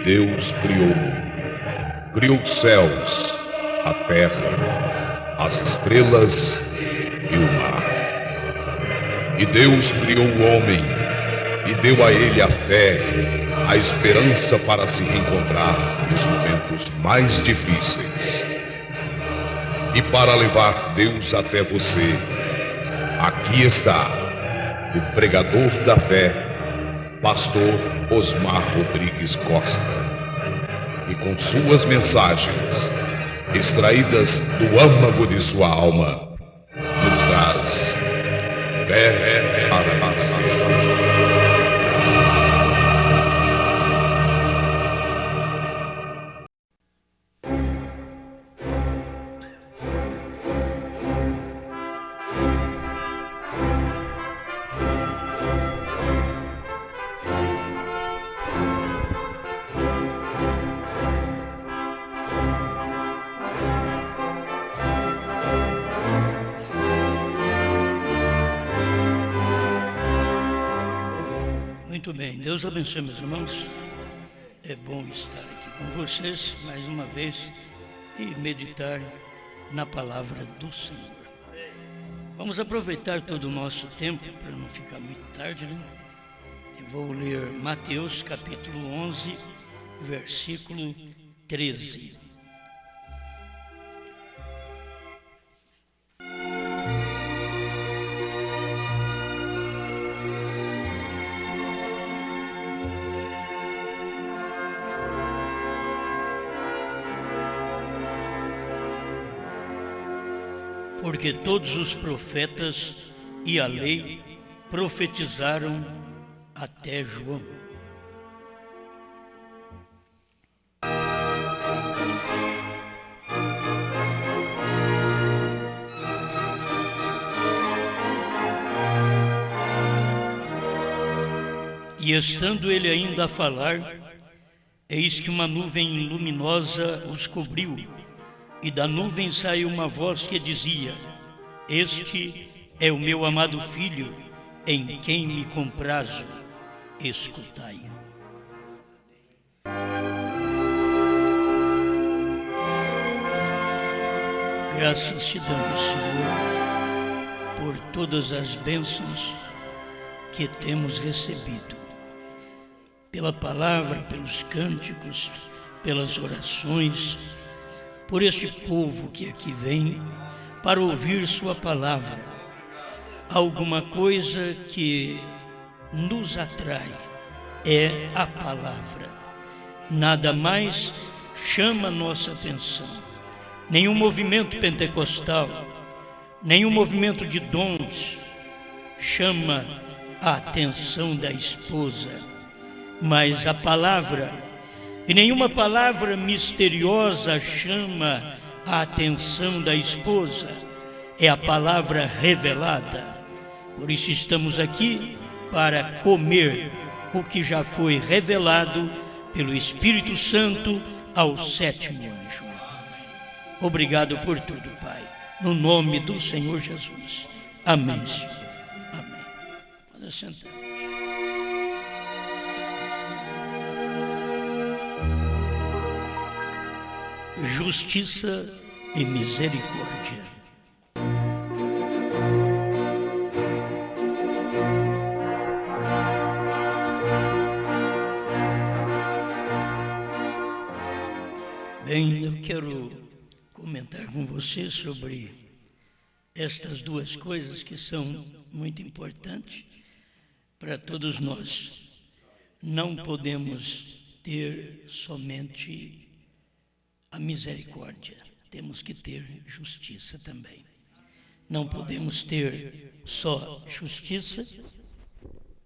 Deus criou os céus, a terra, as estrelas e o mar. E Deus criou o homem e deu a ele a fé, a esperança para se reencontrar nos momentos mais difíceis. E para levar Deus até você, aqui está o pregador da fé, Pastor Osmar Rodrigues Costa, e com suas mensagens, extraídas do âmago de sua alma, nos traz fé para nascer. Muito bem, Deus abençoe, meus irmãos. É bom estar aqui com vocês mais uma vez e meditar na palavra do Senhor. Vamos aproveitar todo o nosso tempo para não ficar muito tarde, né? Eu vou ler Mateus capítulo 11, versículo 13. Porque todos os profetas e a lei profetizaram até João. E estando ele ainda a falar, eis que uma nuvem luminosa os cobriu. E da nuvem saiu uma voz que dizia: Este é o meu amado Filho, em quem me comprazo, escutai-o. Graças te damos, Senhor, por todas as bênçãos que temos recebido, pela palavra, pelos cânticos, pelas orações, por este povo que aqui vem para ouvir sua palavra. Alguma coisa que nos atrai é a palavra. Nada mais chama nossa atenção. Nenhum movimento pentecostal, nenhum movimento de dons chama a atenção da esposa, mas a palavra. E nenhuma palavra misteriosa chama a atenção da esposa, é a palavra revelada. Por isso estamos aqui para comer o que já foi revelado pelo Espírito Santo ao sétimo anjo. Obrigado por tudo, Pai, no nome do Senhor Jesus. Amém, Senhor. Amém. Pode sentar. Justiça e misericórdia. Bem, eu quero comentar com você sobre estas duas coisas que são muito importantes para todos nós. Não podemos ter somente a misericórdia, temos que ter justiça também. Não podemos ter só justiça,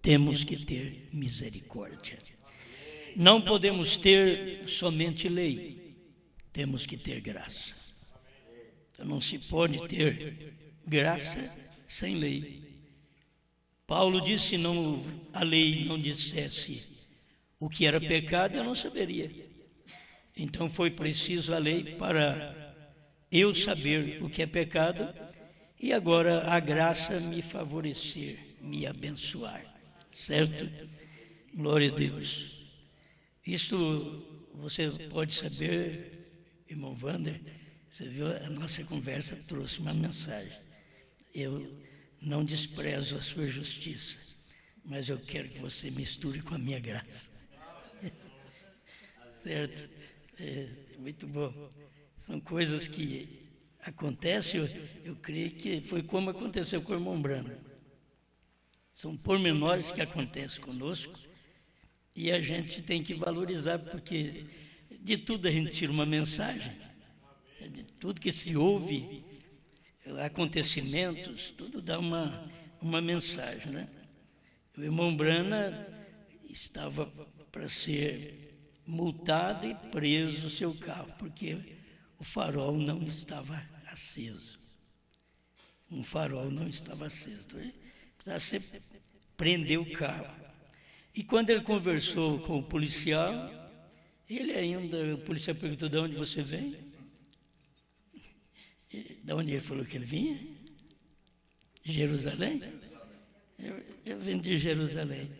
temos que ter misericórdia. Não podemos ter somente lei, temos que ter graça. Então não se pode ter graça sem lei. Paulo disse: se não, a lei não dissesse o que era pecado, eu não saberia. Então foi preciso a lei para eu saber o que é pecado e agora a graça me favorecer, me abençoar, certo? Glória a Deus. Isso você pode saber, irmão Wander, você viu, a nossa conversa trouxe uma mensagem. Eu não desprezo a sua justiça, mas eu quero que você misture com a minha graça. Certo? Muito bom. São coisas que acontecem, eu creio que foi como aconteceu com o irmão Brana. São pormenores que acontecem conosco e a gente tem que valorizar, porque de tudo a gente tira uma mensagem. De tudo que se ouve, acontecimentos, tudo dá uma mensagem, né? O irmão Brana estava para ser multado e preso o seu carro, porque o farol não estava aceso. Um farol não estava aceso. Então, ele precisava prender o carro. E quando ele conversou com o policial, o policial perguntou: de onde você vem? De onde ele falou que ele vinha? De Jerusalém? Eu vim de Jerusalém.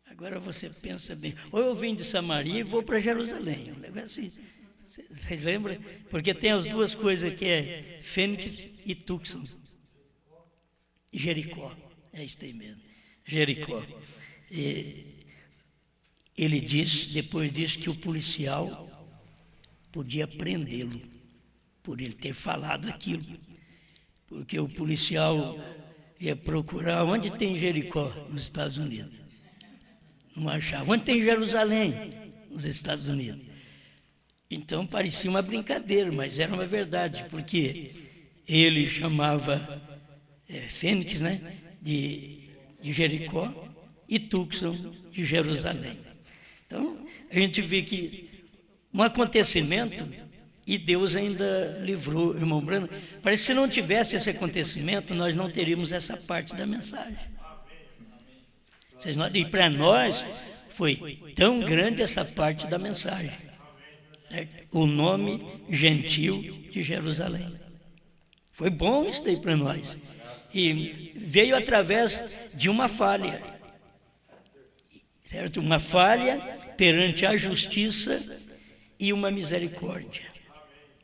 Agora você pensa bem, ou eu vim de Samaria e vou para Jerusalém. Um negócio assim. Vocês lembram? Porque tem as duas coisas que é Fênix e Tucson. Jericó. É isso aí mesmo. Jericó. Ele disse, depois disso, que o policial podia prendê-lo por ele ter falado aquilo. Porque o policial ia procurar onde tem Jericó, nos Estados Unidos. Não achava. Onde tem Jerusalém, nos Estados Unidos. Então parecia uma brincadeira, mas era uma verdade, porque ele chamava Fênix, né, de Jericó, e Tucson de Jerusalém. Então a gente vê que um acontecimento, e Deus ainda livrou o irmão Brana. Parece que se não tivesse esse acontecimento, nós não teríamos essa parte da mensagem. E para nós foi tão grande essa parte da mensagem. Certo? O nome gentil de Jerusalém. Foi bom isso daí para nós. E veio através de uma falha. Certo? Uma falha perante a justiça e uma misericórdia.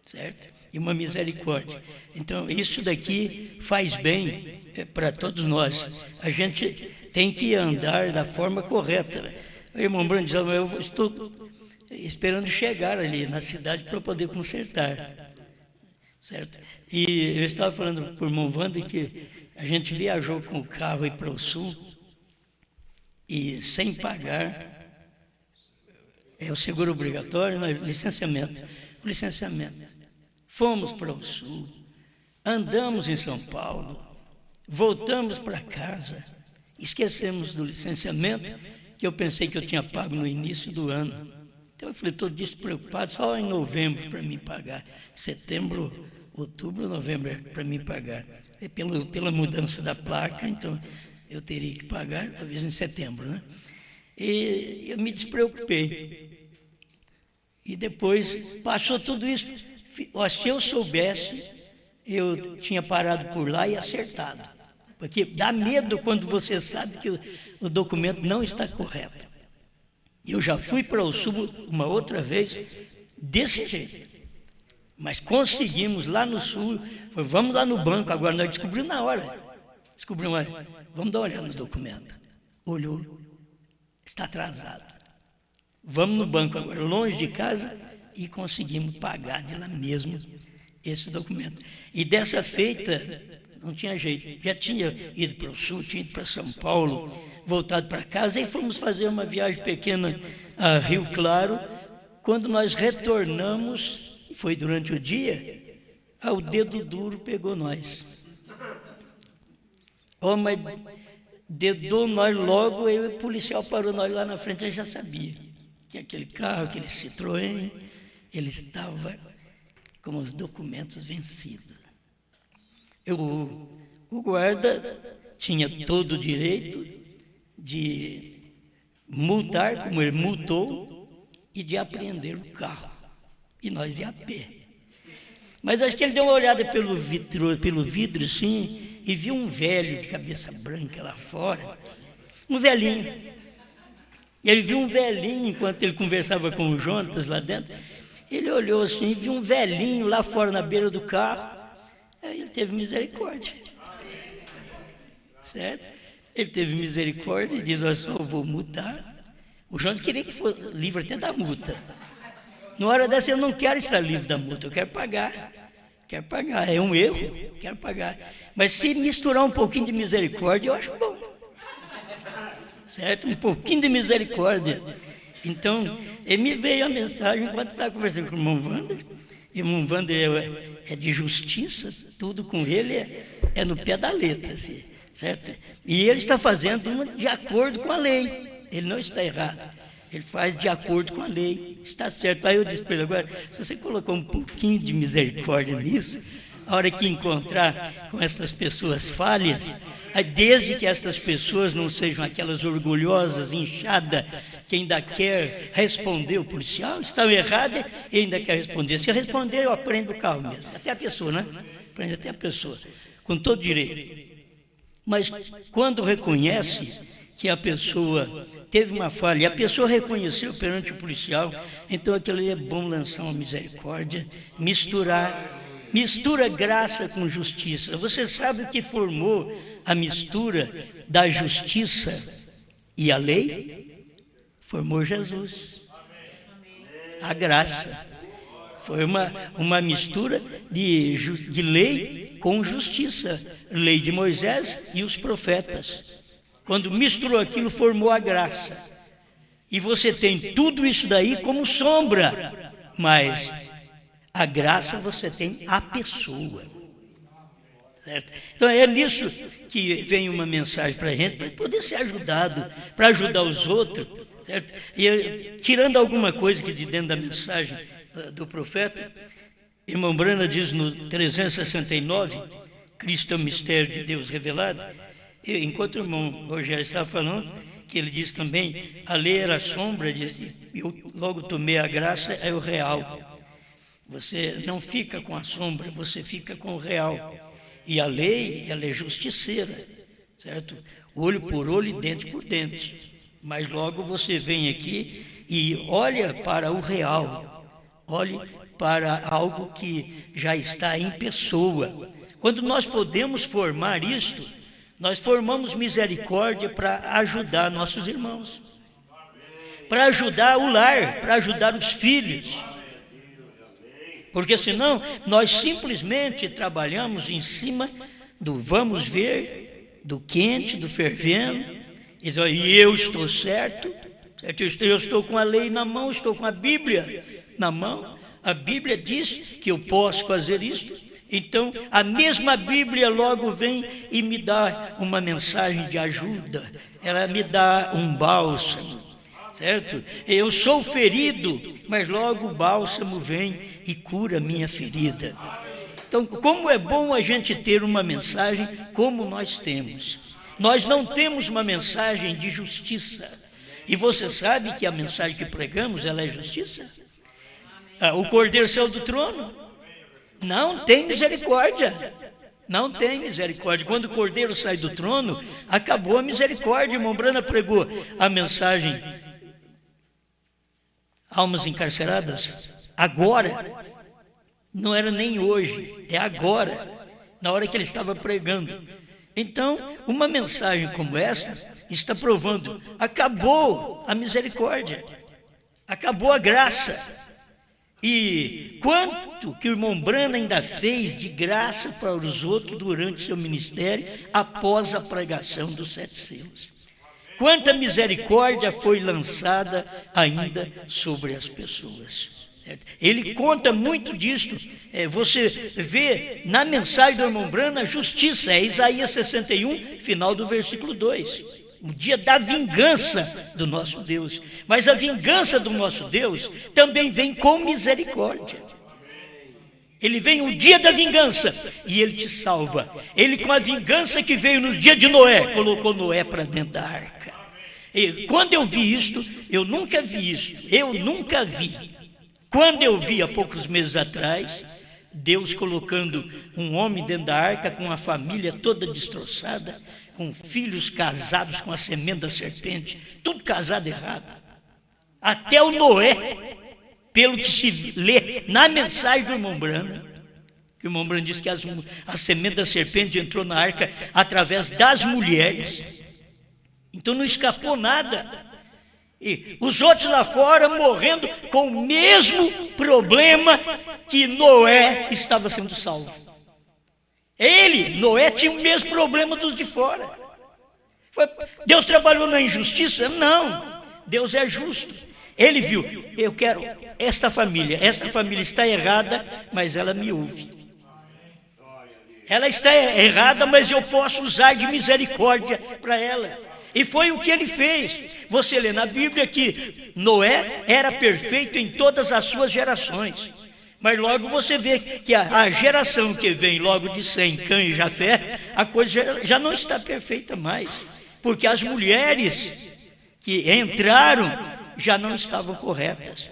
Certo? E uma misericórdia. Então, isso daqui faz bem para todos nós. A gente tem que andar da forma correta. O irmão Brando diz: eu estou esperando chegar ali na cidade para poder consertar. Certo? E eu estava falando para o irmão Wander que a gente viajou com o carro para o sul e sem pagar, é o seguro obrigatório, não, licenciamento. Fomos para o sul, andamos em São Paulo, voltamos para casa, esquecemos do licenciamento, que eu pensei que eu tinha pago no início do ano. Então eu falei, estou despreocupado, só em novembro para mim pagar. Setembro, outubro, novembro é para mim pagar. É pela mudança da placa, então eu teria que pagar, talvez em setembro, né? E eu me despreocupei. E depois passou tudo isso. Se eu soubesse, eu tinha parado por lá e acertado. Porque dá medo quando você sabe que o documento não está correto. Eu já fui para o sul uma outra vez desse jeito. Mas conseguimos lá no sul, vamos lá no banco agora, nós descobrimos na hora. Vamos dar uma olhada no documento. Olhou, está atrasado. Vamos no banco agora, longe de casa, e conseguimos pagar de lá mesmo esse documento. E dessa feita, não tinha jeito. Já tinha ido para o sul, tinha ido para São Paulo, voltado para casa, e fomos fazer uma viagem pequena a Rio Claro. Quando nós retornamos, foi durante o dia, o dedo duro pegou nós. Mas dedou nós logo, e o policial parou nós lá na frente, eu já sabia que aquele carro, aquele Citroën, ele estava com os documentos vencidos. O guarda tinha todo o direito de multar, como ele multou, e de apreender o carro. E nós ia a pé. Mas acho que ele deu uma olhada pelo vidro, assim, e viu um velho de cabeça branca lá fora, um velhinho. E ele viu um velhinho, enquanto ele conversava com o Jonatas lá dentro, ele olhou assim, viu um velhinho lá fora na beira do carro, aí ele teve misericórdia. Certo? Ele teve misericórdia e diz, olha só, eu vou multar. O Jonatas queria que fosse livre até da multa. Na hora dessa eu não quero estar livre da multa, eu quero pagar. Quero pagar, é um erro, quero pagar. Mas se misturar um pouquinho de misericórdia, eu acho bom. Certo? Um pouquinho de misericórdia. Então, ele me veio a mensagem enquanto estava conversando com o irmão Wander. E o irmão Wander é de justiça, tudo com ele é no pé da letra, assim, certo? E ele está fazendo de acordo com a lei. Ele não está errado. Ele faz de acordo com a lei, está certo. Aí eu disse para ele agora, se você colocar um pouquinho de misericórdia nisso, a hora que encontrar com essas pessoas falhas, desde que essas pessoas não sejam aquelas orgulhosas, inchadas, que ainda quer responder o policial, estão erradas e ainda quer responder. Se eu responder, eu aprendo o carro mesmo. Até a pessoa, né? Aprende até a pessoa, com todo direito. Mas quando reconhece que a pessoa teve uma falha, e a pessoa reconheceu perante o policial, então aquilo ali é bom lançar uma misericórdia, mistura graça com justiça. Você sabe o que formou a mistura da justiça e a lei? Formou Jesus. A graça. Foi uma mistura de lei com justiça. Lei de Moisés e os profetas. Quando misturou aquilo, formou a graça. E você tem tudo isso daí como sombra, mas a graça você tem a pessoa. Certo? Então é nisso que vem uma mensagem para a gente, para poder ser ajudado, para ajudar os outros. Certo? E tirando alguma coisa que de dentro da mensagem do profeta, irmão Brana diz no 369, Cristo é o mistério de Deus revelado. Enquanto o irmão Rogério estava falando, que ele diz também, a lei era a sombra, eu logo tomei a graça, é o real. Você não fica com a sombra, você fica com o real. E a lei, ela é justiceira, certo? Olho por olho e dente por dente. Mas logo você vem aqui e olha para o real, olhe para algo que já está em pessoa. Quando nós podemos formar isto, nós formamos misericórdia para ajudar nossos irmãos, para ajudar o lar, para ajudar os filhos. Porque senão nós simplesmente trabalhamos em cima do vamos ver, do quente, do fervendo, e eu estou certo, eu estou com a lei na mão, estou com a Bíblia na mão, a Bíblia diz que eu posso fazer isto. Então, a mesma Bíblia logo vem e me dá uma mensagem de ajuda, ela me dá um bálsamo, certo? Eu sou ferido, mas logo o bálsamo vem e cura minha ferida. Então, como é bom a gente ter uma mensagem como nós temos. Nós não temos uma mensagem de justiça. E você sabe que a mensagem que pregamos, ela é justiça? O Cordeiro saiu do trono. Não tem misericórdia. Não tem misericórdia. Quando o Cordeiro sai do trono, acabou a misericórdia. Irmão Brana pregou a mensagem almas encarceradas. Agora. Não era nem hoje, é agora. Na hora que ele estava pregando. Então, uma mensagem como essa está provando, acabou a misericórdia, acabou a graça. E quanto que o irmão Brana ainda fez de graça para os outros durante seu ministério, após a pregação dos 7 selos. Quanta misericórdia foi lançada ainda sobre as pessoas. Ele conta muito disto. Você vê na mensagem do irmão Brana, justiça, é Isaías 61, final do versículo 2. O dia da vingança do nosso Deus. Mas a vingança do nosso Deus também vem com misericórdia. Ele vem o dia da vingança e ele te salva. Ele, com a vingança que veio no dia de Noé, colocou Noé para dentro da arca. E quando eu vi isto, eu nunca vi isso. Eu nunca vi. Quando eu vi há poucos meses atrás, Deus colocando um homem dentro da arca com a família toda destroçada, com filhos casados com a semente da serpente, tudo casado errado. Até o Noé, pelo que se lê na mensagem do irmão Brana, que o irmão Brana diz que a semente da serpente entrou na arca através das mulheres, então não escapou nada. E os outros lá fora morrendo com o mesmo problema que Noé estava sendo salvo. Noé, tinha o mesmo problema dos de fora. Deus trabalhou na injustiça? Não, Deus é justo. Ele viu, eu quero esta família está errada, mas ela me ouve. Ela está errada, mas eu posso usar de misericórdia para ela. E foi o que ele fez. Você lê na Bíblia que Noé era perfeito em todas as suas gerações. Mas logo você vê que a geração que vem logo de Sem, Cã e Jafé, a coisa já não está perfeita mais. Porque as mulheres que entraram já não estavam corretas.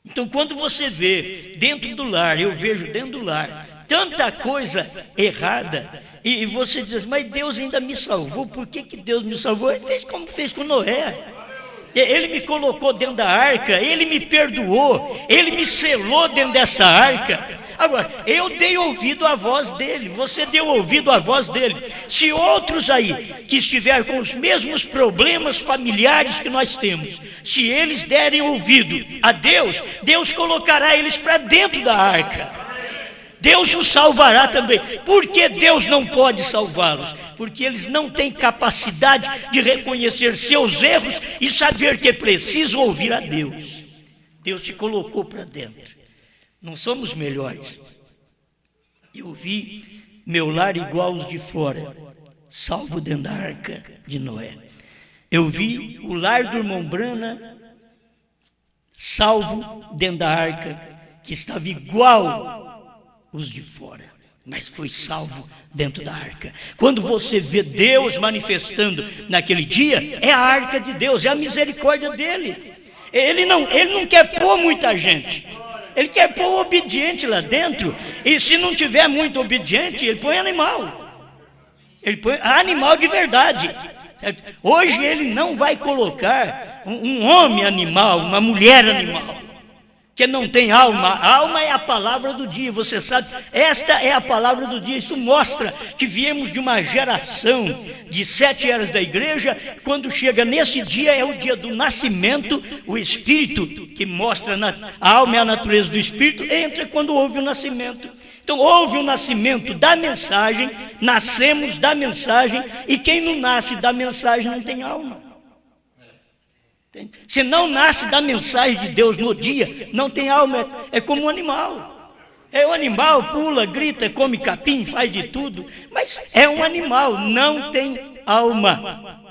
Então quando você vê dentro do lar, eu vejo dentro do lar, tanta coisa errada, e você diz, mas Deus ainda me salvou. Por que Deus me salvou? Ele fez como fez com Noé. Ele me colocou dentro da arca, ele me perdoou, ele me selou dentro dessa arca. Agora, eu dei ouvido à voz dele, você deu ouvido à voz dele. Se outros aí que estiverem com os mesmos problemas familiares que nós temos, se eles derem ouvido a Deus, Deus colocará eles para dentro da arca. Deus os salvará também. Por que Deus não pode salvá-los? Porque eles não têm capacidade de reconhecer seus erros e saber que é preciso ouvir a Deus. Deus te colocou para dentro. Não somos melhores. Eu vi meu lar igual aos de fora, salvo dentro da arca de Noé. Eu vi o lar do irmão Brana, salvo dentro da arca, que estava igual os de fora, mas foi salvo dentro da arca. Quando você vê Deus manifestando naquele dia, é a arca de Deus, é a misericórdia dele. Ele não quer pôr muita gente, ele quer pôr obediente lá dentro, e se não tiver muito obediente, ele põe animal. Ele põe animal de verdade. Certo? Hoje ele não vai colocar um homem animal, uma mulher animal, que não tem alma. A alma é a palavra do dia, você sabe, esta é a palavra do dia. Isso mostra que viemos de uma geração de 7 eras da igreja. Quando chega nesse dia, é o dia do nascimento. O Espírito, que mostra a alma é a natureza do Espírito, entra quando houve o nascimento. Então houve o nascimento da mensagem, nascemos da mensagem, e quem não nasce da mensagem não tem alma. Se não nasce da mensagem de Deus no dia, não tem alma, é como um animal. O animal pula, grita, come capim, faz de tudo, mas é um animal, não tem alma.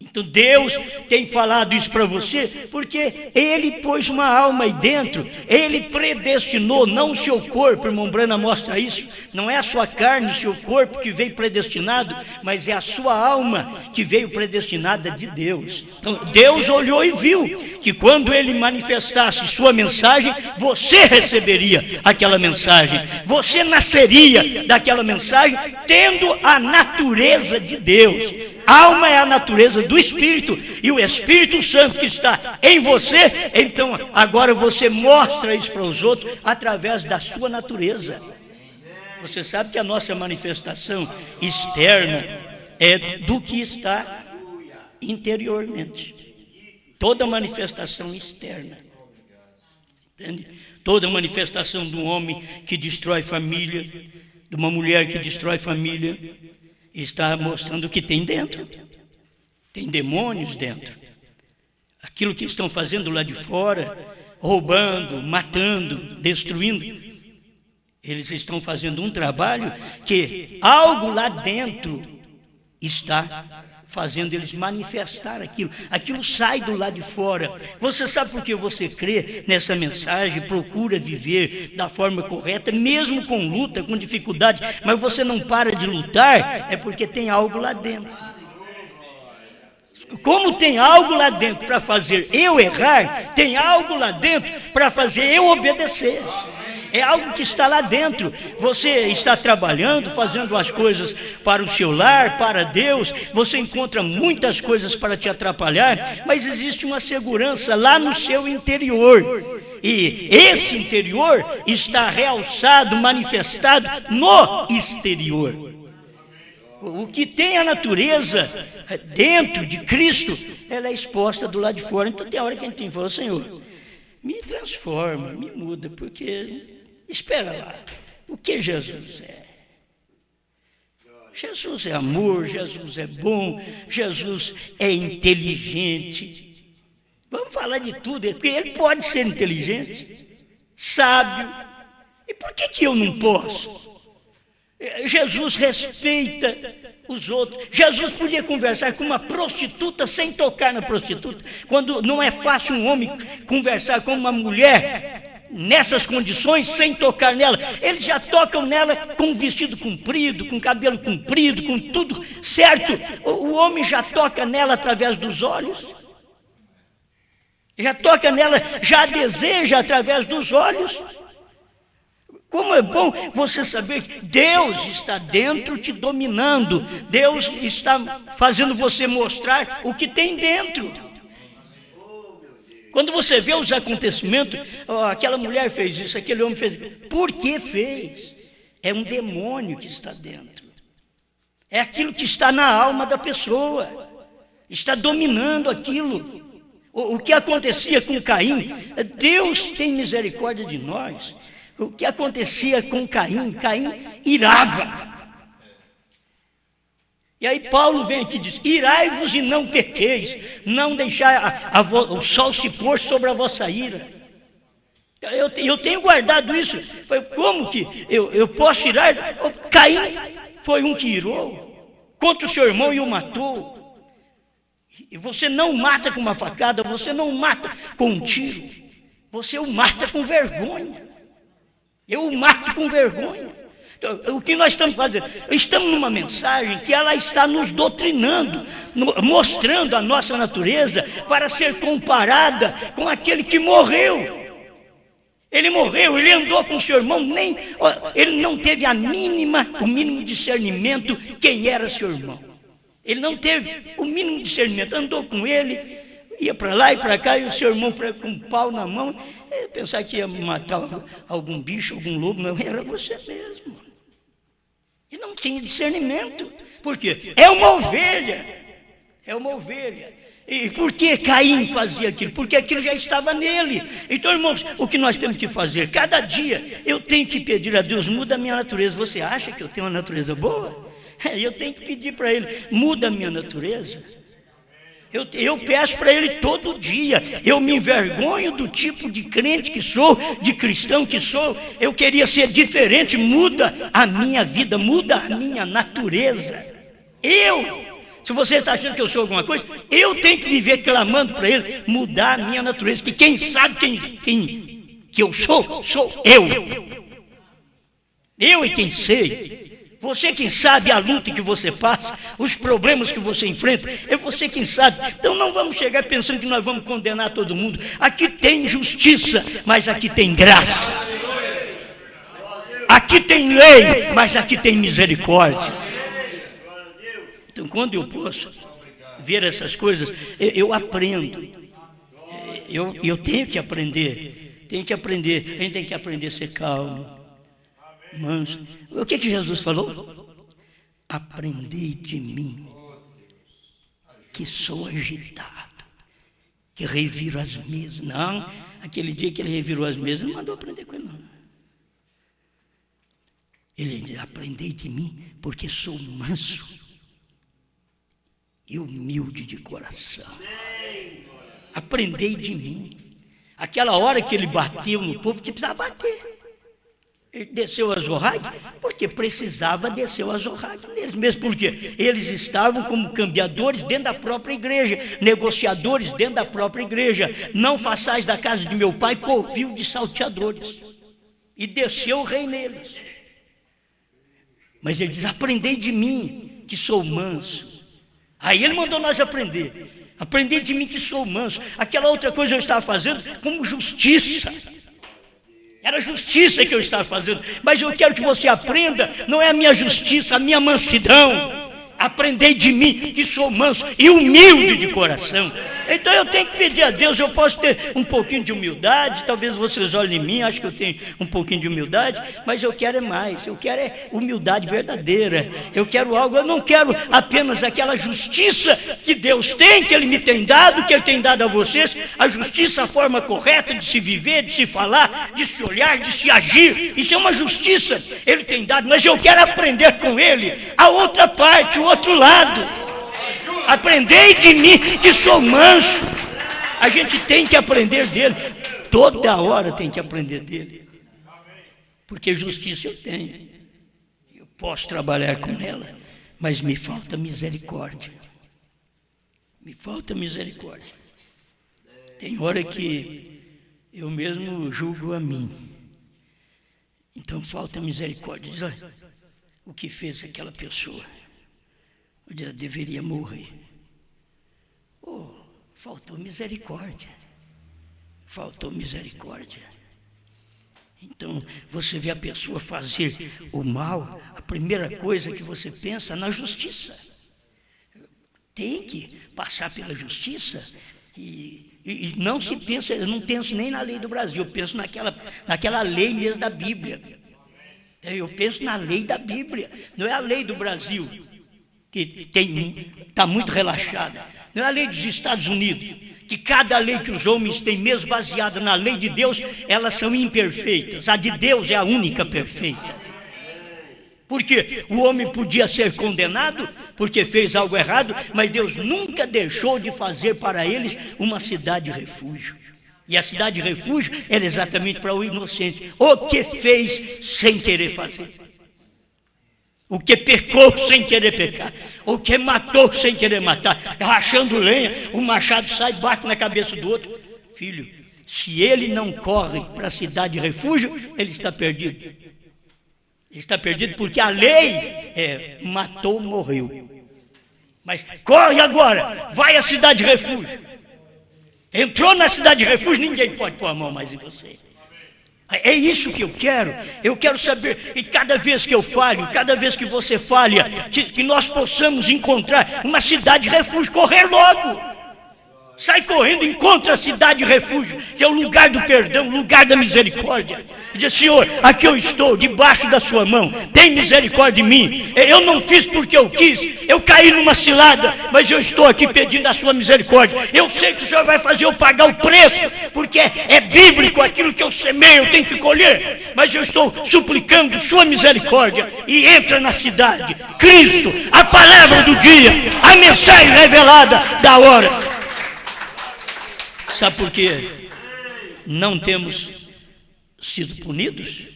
Então Deus tem falado isso para você, porque Ele pôs uma alma aí dentro, Ele predestinou, não o seu corpo, irmão Brana mostra isso, não é a sua carne, o seu corpo que veio predestinado, mas é a sua alma que veio predestinada de Deus. Então Deus olhou e viu que quando Ele manifestasse sua mensagem, você receberia aquela mensagem, você nasceria daquela mensagem, tendo a natureza de Deus. A alma é a natureza do Espírito, e o Espírito Santo que está em você, então agora você mostra isso para os outros através da sua natureza. Você sabe que a nossa manifestação externa é do que está interiormente. Toda manifestação externa, entende? Toda manifestação de um homem que destrói família, de uma mulher que destrói família, está mostrando o que tem dentro. Tem demônios dentro. Aquilo que estão fazendo lá de fora, roubando, matando, destruindo, eles estão fazendo um trabalho que algo lá dentro está fazendo eles manifestar aquilo. Aquilo sai do lado de fora. Você sabe por que você crê nessa mensagem, procura viver da forma correta, mesmo com luta, com dificuldade, mas você não para de lutar, é porque tem algo lá dentro. Como tem algo lá dentro para fazer eu errar, tem algo lá dentro para fazer eu obedecer. é algo que está lá dentro. Você está trabalhando, fazendo as coisas para o seu lar, para Deus, você encontra muitas coisas para te atrapalhar, mas existe uma segurança lá no seu interior. E esse interior está realçado, manifestado no exterior. O que tem a natureza dentro de Cristo, ela é exposta do lado de fora. Então tem hora que a gente tem que falar: Senhor, me transforma, me muda, porque, espera lá, o que Jesus é? Jesus é amor, Jesus é bom, Jesus é inteligente. Vamos falar de tudo, porque ele pode ser inteligente, sábio. E por que eu não posso? Jesus respeita os outros. Jesus podia conversar com uma prostituta sem tocar na prostituta, quando não é fácil um homem conversar com uma mulher nessas condições sem tocar nela. Eles já tocam nela com um vestido comprido, com cabelo comprido, com tudo certo. O homem já toca nela através dos olhos, já toca nela, já deseja através dos olhos. Como é bom você saber que Deus está dentro te dominando. Deus está fazendo você mostrar o que tem dentro. Quando você vê os acontecimentos, aquela mulher fez isso, aquele homem fez isso. Por que fez? É um demônio que está dentro. É aquilo que está na alma da pessoa. Está dominando aquilo. O que acontecia com Caim, Deus tem misericórdia de nós. O que acontecia com Caim? Caim irava. E aí Paulo vem aqui e diz: irai-vos e não pequeis, não deixai o sol se pôr sobre a vossa ira. Eu tenho guardado isso. Como que eu posso irar? Caim foi um que irou contra o seu irmão e o matou. E você não mata com uma facada, você não mata com um tiro, você o mata com vergonha. Eu o mato com vergonha. Então, o que nós estamos fazendo? Estamos numa mensagem que ela está nos doutrinando, mostrando a nossa natureza para ser comparada com aquele que morreu. Ele morreu, ele andou com o seu irmão, ele não teve o mínimo discernimento quem era seu irmão. Ele não teve o mínimo discernimento, andou com ele, ia para lá e para cá, e o seu irmão com um pau na mão, pensar que ia matar algum bicho, algum lobo, não, era você mesmo. E não tinha discernimento. Por quê? É uma ovelha. E por que Caim fazia aquilo? Porque aquilo já estava nele. Então, irmãos, o que nós temos que fazer? Cada dia eu tenho que pedir a Deus: muda a minha natureza. Você acha que eu tenho uma natureza boa? Eu tenho que pedir para Ele: muda a minha natureza. Eu peço para Ele todo dia. Eu me envergonho do tipo de crente que sou, de cristão que sou. Eu queria ser diferente. Muda a minha vida, muda a minha natureza. Se você está achando que eu sou alguma coisa, eu tenho que viver clamando para Ele mudar a minha natureza. Que quem sabe quem que eu sou eu. Eu é quem sei. Você quem sabe a luta que você passa, os problemas que você enfrenta, é você quem sabe. Então não vamos chegar pensando que nós vamos condenar todo mundo. Aqui tem justiça, mas aqui tem graça. Aqui tem lei, mas aqui tem misericórdia. Então quando eu posso ver essas coisas, eu aprendo. Eu tenho que aprender. A gente tem que aprender a ser calmo, manso. O que Jesus falou? Aprendei de mim, que sou agitado, que reviro as mesas. Não, aquele dia que ele revirou as mesas, não mandou aprender com ele, não. Ele diz: aprendei de mim, porque sou manso e humilde de coração. Aprendei de mim. Aquela hora que ele bateu no povo, que precisava bater. Ele desceu a Zorrague, porque precisava descer a Zorrague neles mesmo, porque eles estavam como cambiadores dentro da própria igreja, negociadores dentro da própria igreja. Não façais da casa de meu pai covil de salteadores. E desceu o rei neles. Mas ele diz: aprendei de mim, que sou manso. Aí ele mandou nós aprender. Aprendei de mim, que sou manso. Aquela outra coisa eu estava fazendo como justiça. Era justiça que eu estava fazendo. Mas eu quero que você aprenda, não é a minha justiça, a minha mansidão. Aprendei de mim, que sou manso e humilde de coração. Então eu tenho que pedir a Deus. Eu posso ter um pouquinho de humildade. Talvez vocês olhem em mim, acho que eu tenho um pouquinho de humildade. Mas eu quero é mais, eu quero é humildade verdadeira. Eu quero algo, eu não quero apenas aquela justiça que Deus tem, que Ele me tem dado, que Ele tem dado a vocês. A justiça, a forma correta de se viver, de se falar, de se olhar, de se agir. Isso é uma justiça, Ele tem dado. Mas eu quero aprender com Ele a outra parte, o outro lado. Aprendei de mim, que sou manso. A gente tem que aprender dele. Toda hora tem que aprender dele. Porque justiça eu tenho. Eu posso trabalhar com ela. Mas me falta misericórdia. Me falta misericórdia. Tem hora que eu mesmo julgo a mim. Então falta misericórdia. Diz, olha, o que fez aquela pessoa? Eu deveria morrer. Oh, faltou misericórdia. Faltou misericórdia. Então, você vê a pessoa fazer o mal, a primeira coisa que você pensa é na justiça. Tem que passar pela justiça e não se pensa, eu não penso nem na lei do Brasil, eu penso naquela lei mesmo da Bíblia. Eu penso na lei da Bíblia, não é a lei do Brasil, que está muito relaxada. Não é a lei dos Estados Unidos, que cada lei que os homens têm, mesmo baseada na lei de Deus, elas são imperfeitas. A de Deus é a única perfeita. Porque o homem podia ser condenado porque fez algo errado, mas Deus nunca deixou de fazer para eles uma cidade de refúgio. E a cidade de refúgio era exatamente para o inocente, o que fez sem querer fazer. O que pecou sem querer pecar, o que matou sem querer matar, rachando lenha, o machado sai e bate na cabeça do outro. Filho, se ele não corre para a cidade de refúgio, ele está perdido. Ele está perdido porque a lei é matou, morreu. Mas corre agora, vai à cidade de refúgio. Entrou na cidade de refúgio, ninguém pode pôr a mão mais em você. É isso que eu quero saber, e cada vez que eu falho, cada vez que você falha, que nós possamos encontrar uma cidade de refúgio, correr logo, sai correndo, encontra a cidade de refúgio, que é o lugar do perdão, o lugar da misericórdia, e diz, Senhor, aqui eu estou, debaixo da sua mão, tem misericórdia de mim, eu não fiz porque eu quis, eu caí numa cilada, mas eu estou aqui pedindo a sua misericórdia, eu sei que o Senhor vai fazer eu pagar o preço, porque é bíblico, aquilo que eu semeio, eu tenho que colher, mas eu estou suplicando sua misericórdia, e entra na cidade, Cristo, a palavra do dia, a mensagem revelada da hora. Sabe por quê? Não temos sido punidos?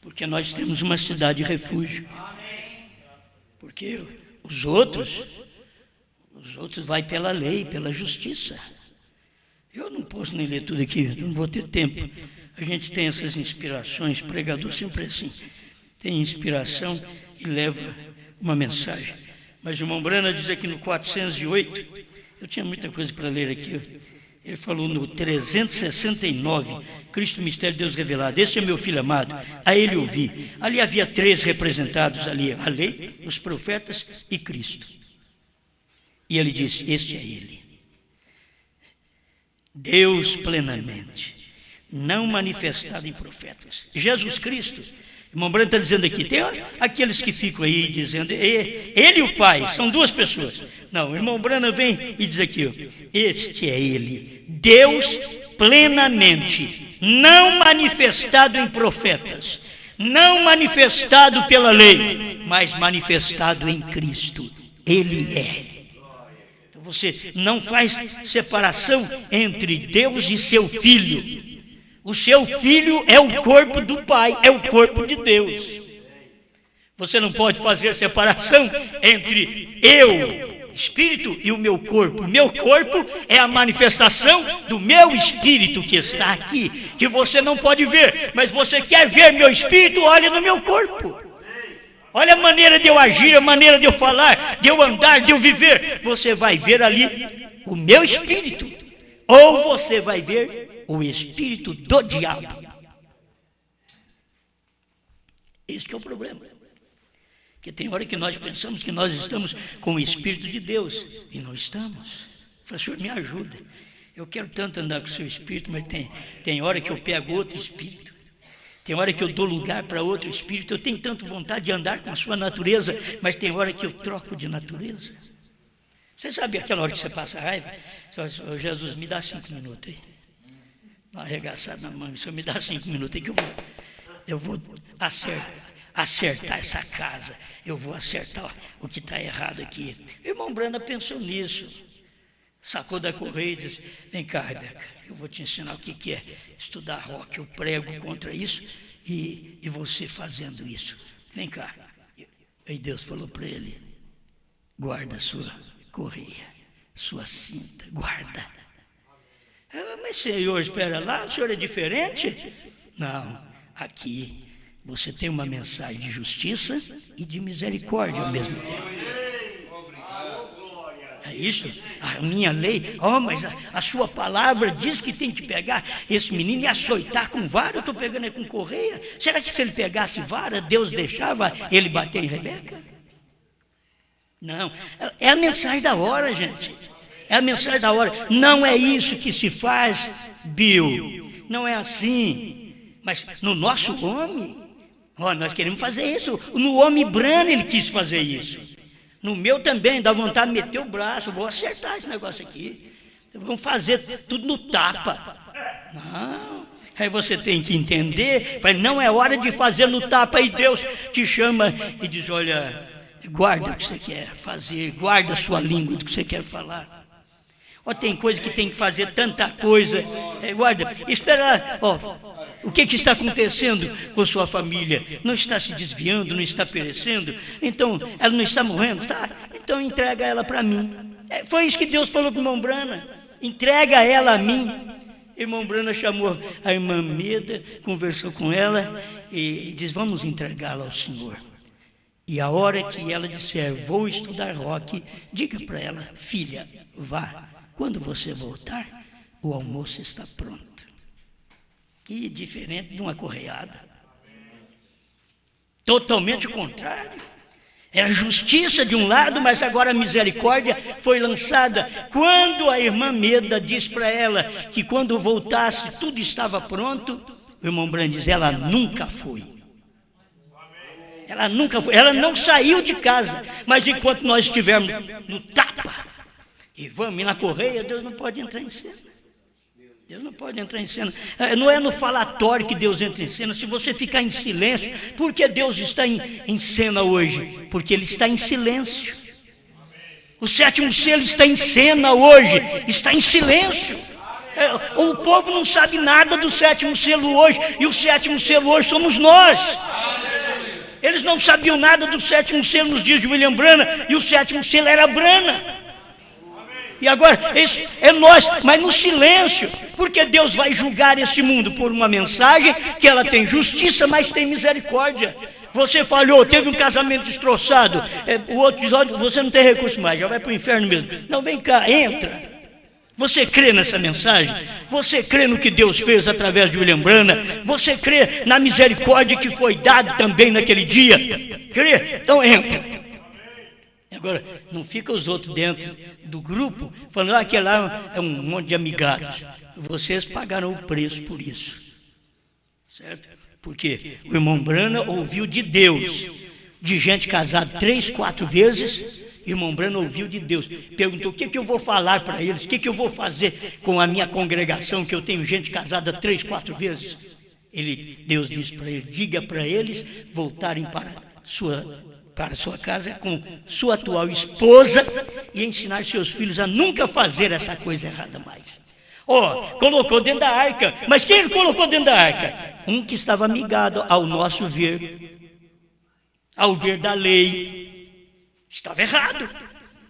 Porque nós temos uma cidade de refúgio. Porque os outros vai pela lei, pela justiça. Eu não posso nem ler tudo aqui, não vou ter tempo. A gente tem essas inspirações, pregador sempre assim. Tem inspiração e leva uma mensagem. Mas o irmão Brana diz aqui no 408, eu tinha muita coisa para ler aqui. Ele falou no 369, Cristo, mistério de Deus revelado. Este é meu filho amado, a ele ouvi. Ali havia 3 representados, ali a lei, os profetas e Cristo. E ele disse, este é ele. Deus plenamente, não manifestado em profetas. Jesus Cristo, o irmão Branco está dizendo aqui, tem aqueles que ficam aí dizendo, ele e o Pai, são 2 pessoas. Não, o irmão Branco vem e diz aqui, ó, este é ele, Deus plenamente, não manifestado em profetas, não manifestado pela lei, mas manifestado em Cristo, ele é. Então você não faz separação entre Deus e seu Filho. O seu filho é o corpo do Pai, é o corpo de Deus. Você não pode fazer separação entre eu, espírito, e o meu corpo. O meu corpo é a manifestação do meu espírito que está aqui, que você não pode ver, mas você quer ver meu espírito, olha no meu corpo. Olha a maneira de eu agir, a maneira de eu falar, de eu andar, de eu viver. Você vai ver ali o meu espírito, ou você vai ver o espírito do diabo. Esse que é o problema. Porque tem hora que nós pensamos que nós estamos com o Espírito de Deus e não estamos. Fala, Senhor, me ajuda. Eu quero tanto andar com o seu Espírito, mas tem hora que eu pego outro Espírito. Tem hora que eu dou lugar para outro Espírito. Eu tenho tanta vontade de andar com a sua natureza, mas tem hora que eu troco de natureza. Você sabe aquela hora que você passa raiva? Só, Jesus, me dá 5 minutos aí. Uma arregaçada na mão, só me dá 5 minutos aí que eu vou acertar essa casa. Eu vou acertar o que está errado aqui. O irmão Brana pensou nisso. Sacou da correia e disse, vem cá, Rebeca, eu vou te ensinar o que é estudar rock. Eu prego contra isso e você fazendo isso. Vem cá. Aí Deus falou para ele, guarda a sua correia, sua cinta, guarda. Mas Senhor, espera lá, o Senhor é diferente? Não, aqui você tem uma mensagem de justiça e de misericórdia ao mesmo tempo. É isso? A minha lei, mas a sua palavra diz que tem que pegar esse menino e açoitar com vara. Eu estou pegando ele com correia. Será que se ele pegasse vara, Deus deixava ele bater em Rebeca? Não, é a mensagem da hora, gente. É a mensagem da hora. Não é isso que se faz, Bill. Não é assim. Mas no nosso homem, nós queremos fazer isso. No homem Brana ele quis fazer isso. No meu também, dá vontade de meter o braço. Vou acertar esse negócio aqui. Vamos fazer tudo no tapa. Não. Aí você tem que entender. Não é hora de fazer no tapa. Aí Deus te chama e diz, olha, guarda o que você quer fazer. Guarda a sua língua do que você quer falar. Tem coisa que tem que fazer tanta coisa. Guarda, espera. O que está acontecendo com sua família? Não está se desviando, não está perecendo? Então, ela não está morrendo? Tá, então entrega ela para mim. Foi isso que Deus falou para o irmão Brana. Entrega ela a mim. Irmão Brana chamou a irmã Meda, conversou com ela e diz, vamos entregá-la ao Senhor. E a hora que ela disser, vou estudar rock, diga para ela, filha, vá. Quando você voltar, o almoço está pronto. Que diferente de uma correada. Totalmente o contrário. Era justiça de um lado, mas agora a misericórdia foi lançada. Quando a irmã Meda diz para ela que quando voltasse tudo estava pronto, o irmão Brana diz, ela nunca foi. Ela nunca foi, ela não saiu de casa. Mas enquanto nós estivermos no tapa e vamos na correia, Deus não pode entrar em cena. Deus não pode entrar em cena. Não é no falatório que Deus entra em cena. Se você ficar em silêncio, por que Deus está em cena hoje? Porque Ele está em silêncio. O 7º selo está em cena hoje, está em silêncio. O povo não sabe nada do 7º selo hoje, e o 7º selo hoje somos nós. Eles não sabiam nada do 7º selo nos dias de William Brana, e o 7º selo era Brana. E agora, isso é nós, mas no silêncio, porque Deus vai julgar esse mundo por uma mensagem que ela tem justiça, mas tem misericórdia. Você falhou, teve um casamento destroçado, o outro diz, olha, você não tem recurso mais, já vai para o inferno mesmo. Não, vem cá, entra. Você crê nessa mensagem? Você crê no que Deus fez através de William Brana? Você crê na misericórdia que foi dada também naquele dia? Crê? Então entra. Agora, não fica os outros dentro do grupo falando, aquele lá é um monte de amigados. Vocês pagaram o preço por isso. Certo? Porque o irmão Brana ouviu de Deus, de gente casada 3, 4 vezes, irmão Brana ouviu de Deus. Perguntou, o que eu vou falar para eles? O que eu vou fazer com a minha congregação, que eu tenho gente casada 3, 4 vezes? Deus disse para ele, diga para eles voltarem para sua casa com sua atual esposa e ensinar seus filhos a nunca fazer essa coisa errada mais. Colocou dentro da arca. Mas quem ele colocou dentro da arca? Um que estava amigado ao nosso ver, ao ver da lei. Estava errado.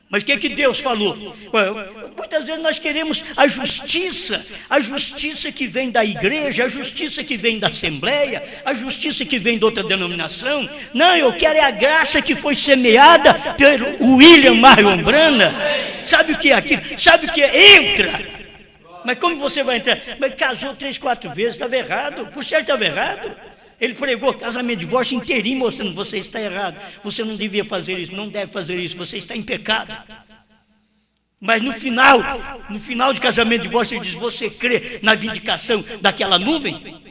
Mas o que Deus falou? Muitas vezes nós queremos a justiça que vem da igreja, a justiça que vem da assembleia, a justiça que vem de outra denominação. Não, eu quero a graça que foi semeada pelo William Marion Brana. Sabe o que é aquilo? Sabe o que é? Entra. Mas como você vai entrar? Mas casou 3, 4 vezes, estava errado. Por certo estava errado. Ele pregou casamento, divórcio inteirinho, mostrando: você está errado, você não devia fazer isso, não deve fazer isso, você está em pecado. Mas no final de casamento, divórcio, ele diz: você crê na vindicação daquela nuvem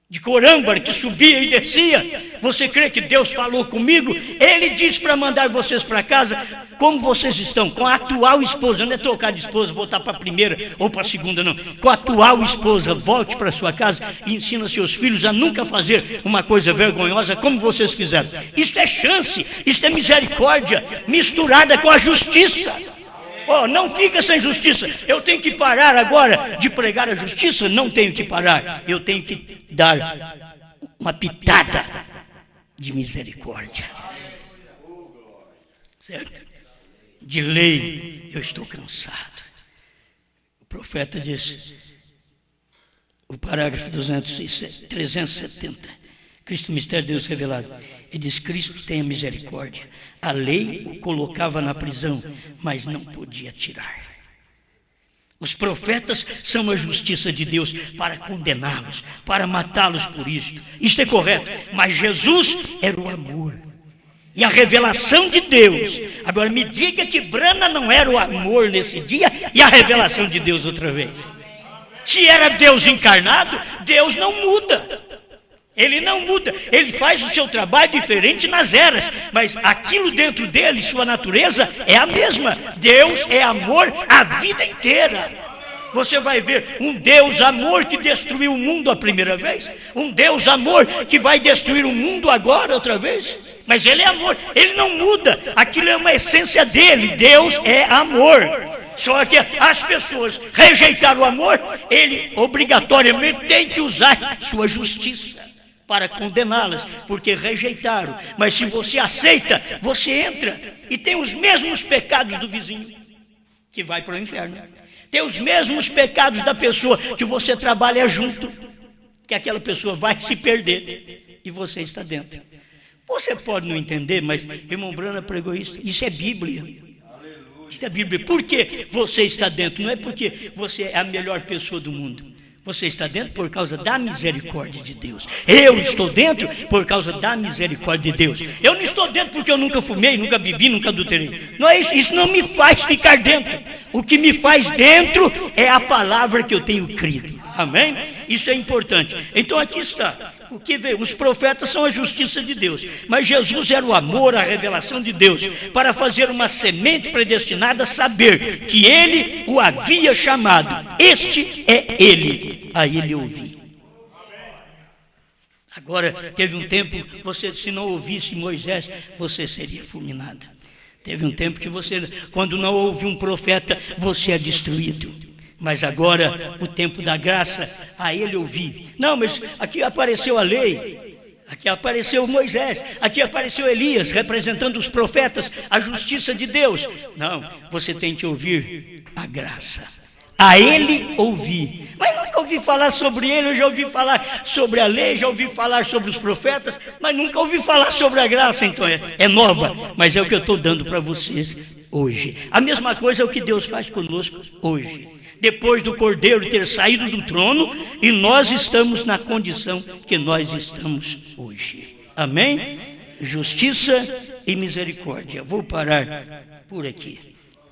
de corâmbara que subia e descia? Você crê que Deus falou comigo? Ele disse para mandar vocês para casa. Como vocês estão? Com a atual esposa. Não é trocar de esposa, voltar para a primeira ou para a segunda, não. Com a atual esposa, volte para sua casa e ensina seus filhos a nunca fazer uma coisa vergonhosa como vocês fizeram. Isto é chance, isto é misericórdia misturada com a justiça. Oh, não fica sem justiça. Eu tenho que parar agora de pregar a justiça? Não tenho que parar. Eu tenho que dar uma pitada de misericórdia. Certo? De lei, eu estou cansado. O profeta diz, o parágrafo 370, Cristo, mistério de Deus revelado. Ele diz: Cristo tenha misericórdia. A lei o colocava na prisão, mas não podia tirar. Os profetas são a justiça de Deus para condená-los, para matá-los por isto. Isto é correto, mas Jesus era o amor e a revelação de Deus. Agora me diga que Brana não era o amor nesse dia e a revelação de Deus outra vez. Se era Deus encarnado, Deus não muda. Ele não muda, ele faz o seu trabalho diferente nas eras, mas aquilo dentro dele, sua natureza, é a mesma. Deus é amor a vida inteira. Você vai ver um Deus amor que destruiu o mundo a primeira vez, um Deus amor que vai destruir o mundo agora outra vez, mas ele é amor, ele não muda, aquilo é uma essência dele. Deus é amor. Só que as pessoas rejeitaram o amor, ele obrigatoriamente tem que usar sua justiça para condená-las, porque rejeitaram. Mas se você aceita, você entra e tem os mesmos pecados do vizinho, que vai para o inferno. Tem os mesmos pecados da pessoa que você trabalha junto, que aquela pessoa vai se perder e você está dentro. Você pode não entender, mas irmão Brana pregou isso. Isso é Bíblia. Isso é Bíblia. Por que você está dentro? Não é porque você é a melhor pessoa do mundo. Você está dentro por causa da misericórdia de Deus. Eu estou dentro por causa da misericórdia de Deus. Eu não estou dentro porque eu nunca fumei, nunca bebi, nunca adulterei. Não é isso. Isso não me faz ficar dentro. O que me faz dentro é a palavra que eu tenho crido. Amém? Isso é importante. Então aqui está. O que veio? Os profetas são a justiça de Deus, mas Jesus era o amor, a revelação de Deus, para fazer uma semente predestinada a saber que ele o havia chamado. Este é ele. A ele ouvi. Agora, teve um tempo, você, se não ouvisse Moisés, você seria fulminado. Teve um tempo que você, quando não ouve um profeta, você é destruído. Mas agora, o tempo da graça, a ele ouvi. Não, mas aqui apareceu a lei, aqui apareceu Moisés, aqui apareceu Elias, representando os profetas, a justiça de Deus. Não, você tem que ouvir a graça. A ele ouvi. Mas nunca ouvi falar sobre ele. Eu já ouvi falar sobre a lei, já ouvi falar sobre os profetas, mas nunca ouvi falar sobre a graça. Então é nova, mas é o que eu estou dando para vocês hoje. A mesma coisa é o que Deus faz conosco hoje. Depois do Cordeiro ter saído do trono, e nós estamos na condição que nós estamos hoje. Amém? Justiça e misericórdia. Vou parar por aqui.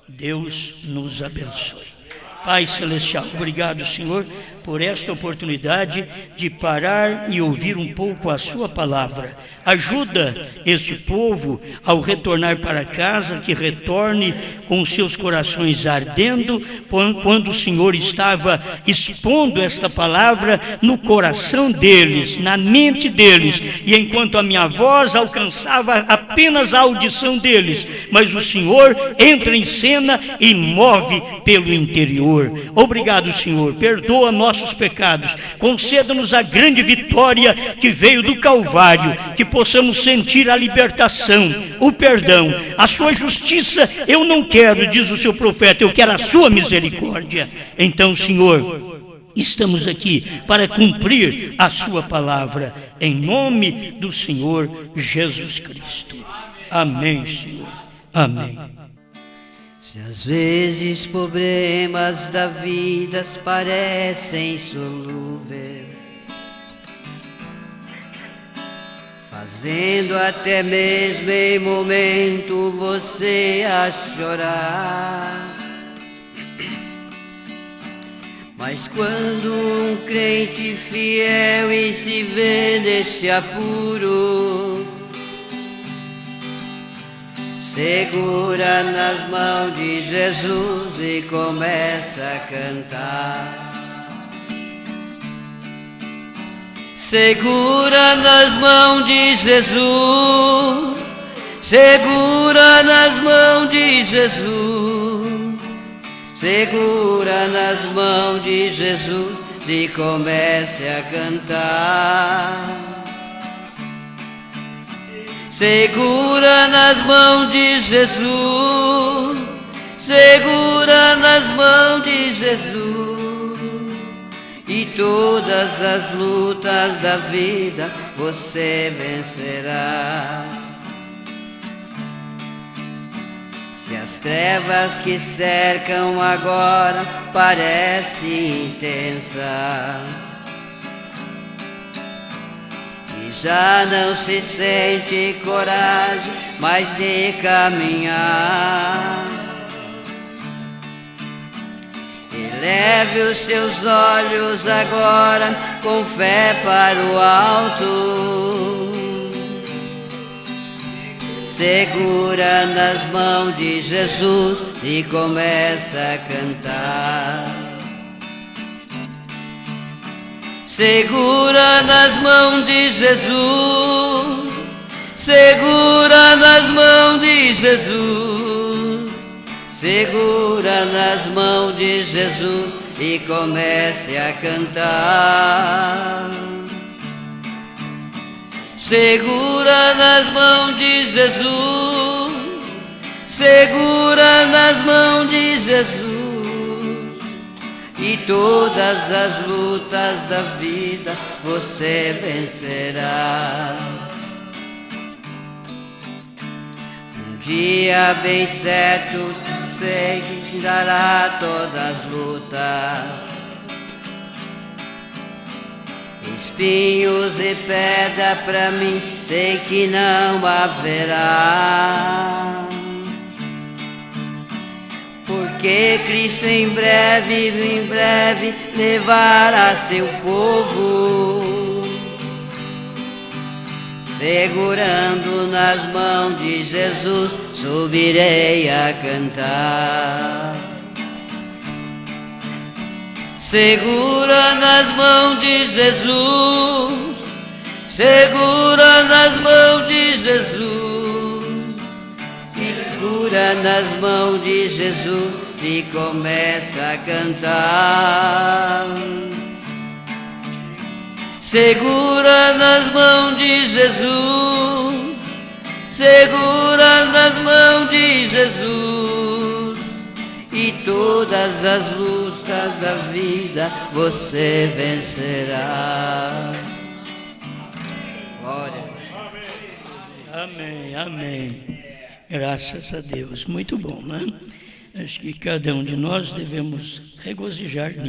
Deus nos abençoe. Pai Celestial, obrigado, Senhor, por esta oportunidade de parar e ouvir um pouco a sua palavra. Ajuda esse povo ao retornar para casa, que retorne com os seus corações ardendo, quando o Senhor estava expondo esta palavra no coração deles, na mente deles, e enquanto a minha voz alcançava apenas a audição deles, mas o Senhor entra em cena e move pelo interior. Obrigado, Senhor, perdoa nossos pecados, conceda-nos a grande vitória que veio do Calvário, que possamos sentir a libertação, o perdão, a sua justiça. Eu não quero, diz o seu profeta, eu quero a sua misericórdia. Então, Senhor, estamos aqui para cumprir a sua palavra, em nome do Senhor Jesus Cristo. Amém, Senhor. Amém. Se às vezes problemas da vida parecem insolúveis, fazendo até mesmo em momento você a chorar. Mas quando um crente fiel e se vê neste apuro, segura nas mãos de Jesus e começa a cantar. Segura nas mãos de Jesus, segura nas mãos de Jesus, segura nas mãos de Jesus e comece a cantar. Segura nas mãos de Jesus, segura nas mãos de Jesus, e todas as lutas da vida você vencerá. Se as trevas que cercam agora parecem intensas e já não se sente coragem mais de caminhar, eleve os seus olhos agora com fé para o alto. Segura nas mãos de Jesus e começa a cantar. Segura nas mãos de Jesus, segura nas mãos de Jesus, segura nas mãos de Jesus e comece a cantar. Segura nas mãos de Jesus, segura nas mãos de Jesus, e todas as lutas da vida você vencerá. Um dia bem certo sei que dará todas as lutas, espinhos e pedra pra mim sei que não haverá, porque Cristo em breve levará seu povo. Segurando nas mãos de Jesus subirei a cantar. Segura nas mãos de Jesus, segura nas mãos de Jesus, segura nas mãos de Jesus e começa a cantar. Segura nas mãos de Jesus, segura nas mãos de Jesus, e todas as lutas da vida você vencerá. Glória. Amém, amém. Graças a Deus. Muito bom, né? Acho que cada um de nós devemos regozijar nisso.